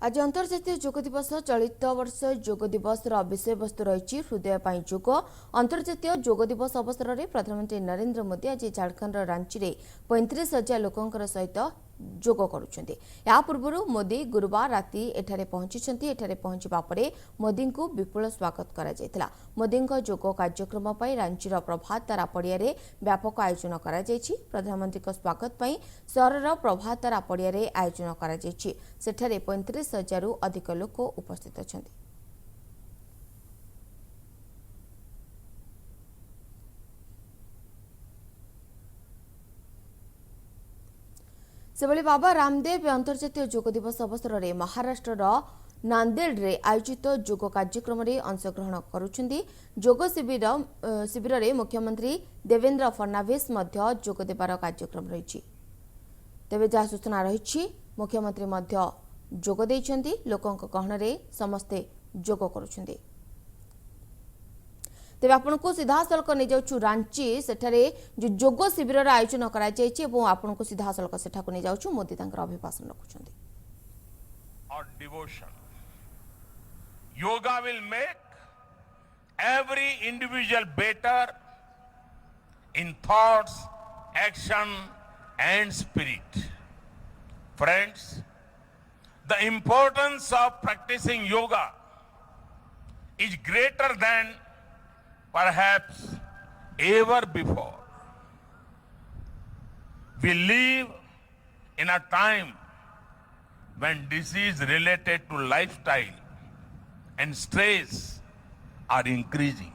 आज अंतर्जातीय योग दिवस। चलित वर्ष योग दिवस विषय वस्तु रही हृदय पाई योग। अंतर्जातीय योग दिवस अवसर में प्रधानमंत्री नरेंद्र मोदी आज झारखंड रांची में 35,000 लोकों सहित योग करुछन्ति। या पूर्व मोदी गुरुवार राति एठारे पहुंची। एठारे पहुंचवा परे मोदी को विपुल स्वागत करा जायतिला। मोदी योग कार्यक्रम पर रांचीर प्रभात तारा पड़िया रे व्यापक आयोजन करा जायछि। प्रधानमंत्री स्वागत पर सहरर प्रभात तारा पड़िया रे आयोजन करा जायछि। सेठारे 35,000 अधिक लोक उपस्थित अछन्ति। सेभली बाबा रामदेव अंतर्जातीय योग दिवस अवसर में महाराष्ट्र नांदेड़ रे आयोजित योग कार्यक्रम में अंशग्रहण करुछन्ति। योग शिविर में मुख्यमंत्री देवेंद्र फडणवीस योग देवार कार्यक्रम रही। तेबे जहाँ सूचना रही मुख्यमंत्री योग देइछन्ति। लोकों गहन में समस्ते योग करुछन्ति। तेज आपण को सीधा सड़क नहीं जाऊँ रांची सेठारे जो योग शिविर आयोजन कर सीधा सड़क सेठा नहीं जाऊँ। मोदी अभिभाषण रखुछन्ति। Yoga will make every individual better in thoughts, action and spirit. Friends, the importance of practicing yoga is greater than perhaps ever before. We live in a time when disease related to lifestyle and stress are increasing.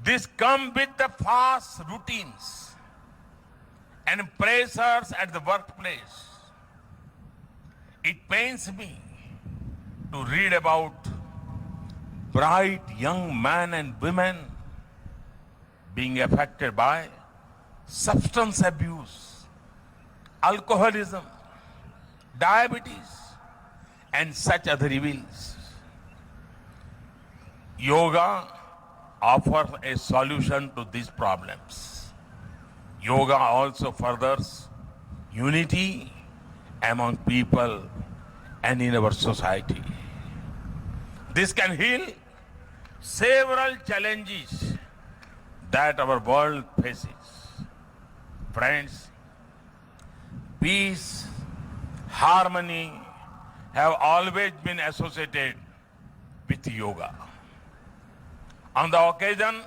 This comes with the fast routines and pressures at the workplace. It pains me to read about bright young men and women being affected by substance abuse, alcoholism, diabetes, and such other evils. Yoga offers a solution to these problems. Yoga also furthers unity among people and in our society. This can heal several challenges that our world faces. Friends, peace, harmony have always been associated with yoga. On the occasion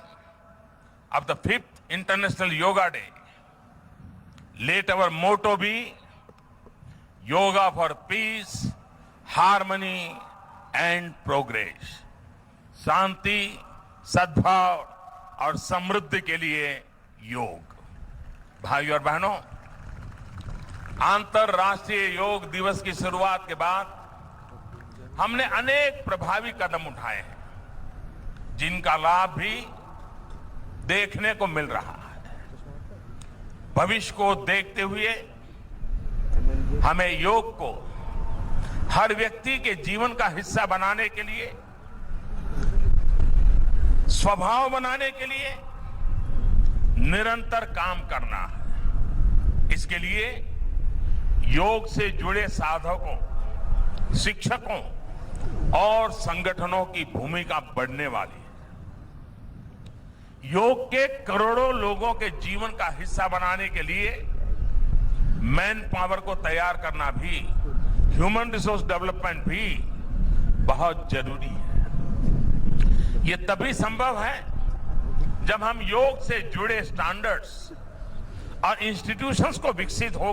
of the 5th International Yoga Day, let our motto be Yoga for Peace, Harmony and Progress. शांति, सद्भाव और समृद्धि के लिए योग। भाइयों और बहनों, अंतर्राष्ट्रीय योग दिवस की शुरुआत के बाद हमने अनेक प्रभावी कदम उठाए हैं, जिनका लाभ भी देखने को मिल रहा है। भविष्य को देखते हुए हमें योग को हर व्यक्ति के जीवन का हिस्सा बनाने के लिए, स्वभाव बनाने के लिए निरंतर काम करना है। इसके लिए योग से जुड़े साधकों, शिक्षकों और संगठनों की भूमिका बढ़ने वाली है। योग के करोड़ों लोगों के जीवन का हिस्सा बनाने के लिए मैन पावर को तैयार करना भी, ह्यूमन रिसोर्स डेवलपमेंट भी बहुत जरूरी है। ये तभी संभव है जब हम योग से जुड़े स्टैंडर्ड्स और इंस्टीट्यूशंस को विकसित हो,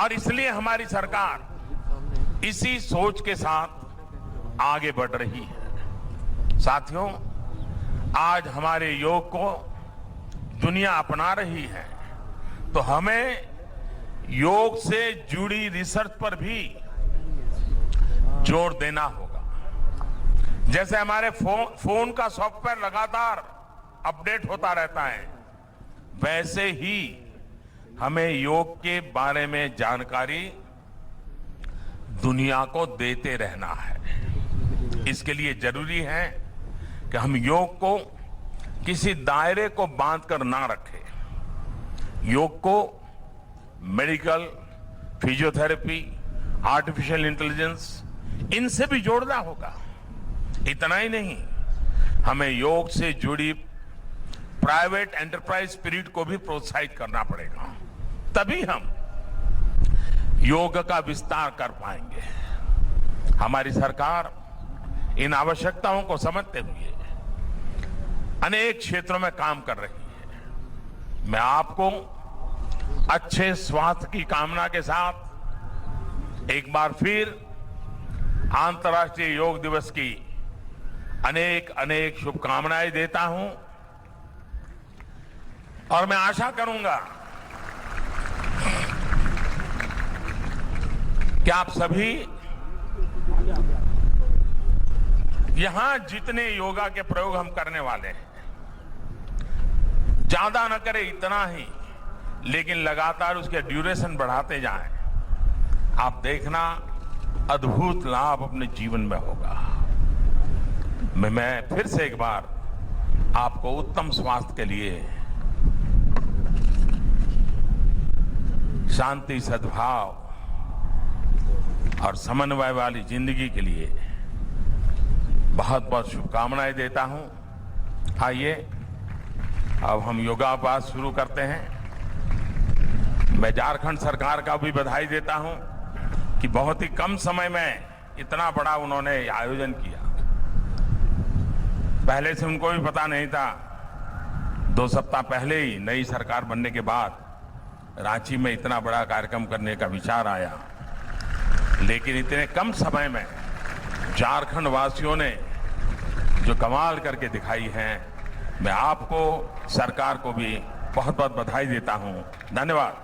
और इसलिए हमारी सरकार इसी सोच के साथ आगे बढ़ रही है। साथियों, आज हमारे योग को दुनिया अपना रही है, तो हमें योग से जुड़ी रिसर्च पर भी जोर देना होगा। जैसे हमारे फोन का सॉफ्टवेयर लगातार अपडेट होता रहता है, वैसे ही हमें योग के बारे में जानकारी दुनिया को देते रहना है। इसके लिए जरूरी है कि हम योग को किसी दायरे को बांधकर ना रखें। योग को मेडिकल, फिजियोथेरेपी, आर्टिफिशियल इंटेलिजेंस, इनसे भी जोड़ना होगा। इतना ही नहीं, हमें योग से जुड़ी प्राइवेट एंटरप्राइज स्पिरिट को भी प्रोत्साहित करना पड़ेगा, तभी हम योग का विस्तार कर पाएंगे। हमारी सरकार इन आवश्यकताओं को समझते हुए अनेक क्षेत्रों में काम कर रही है। मैं आपको अच्छे स्वास्थ्य की कामना के साथ एक बार फिर अंतर्राष्ट्रीय योग दिवस की अनेक अनेक शुभकामनाएं देता हूं और मैं आशा करूंगा कि आप सभी यहां जितने योगा के प्रयोग हम करने वाले हैं, ज्यादा न करें इतना ही, लेकिन लगातार उसके ड्यूरेशन बढ़ाते जाएं। आप देखना अद्भुत लाभ अपने जीवन में होगा। मैं फिर से एक बार आपको उत्तम स्वास्थ्य के लिए, शांति, सद्भाव और समन्वय वाली जिंदगी के लिए बहुत बहुत शुभकामनाएं देता हूं। आइए अब हम योगाभ्यास शुरू करते हैं। मैं झारखंड सरकार का भी बधाई देता हूं कि बहुत ही कम समय में इतना बड़ा उन्होंने आयोजन किया। पहले से उनको भी पता नहीं था। 2 सप्ताह पहले ही नई सरकार बनने के बाद रांची में इतना बड़ा कार्यक्रम करने का विचार आया, लेकिन इतने कम समय में झारखंड वासियों ने जो कमाल करके दिखाई है, मैं आपको, सरकार को भी बहुत बहुत बधाई देता हूं। धन्यवाद।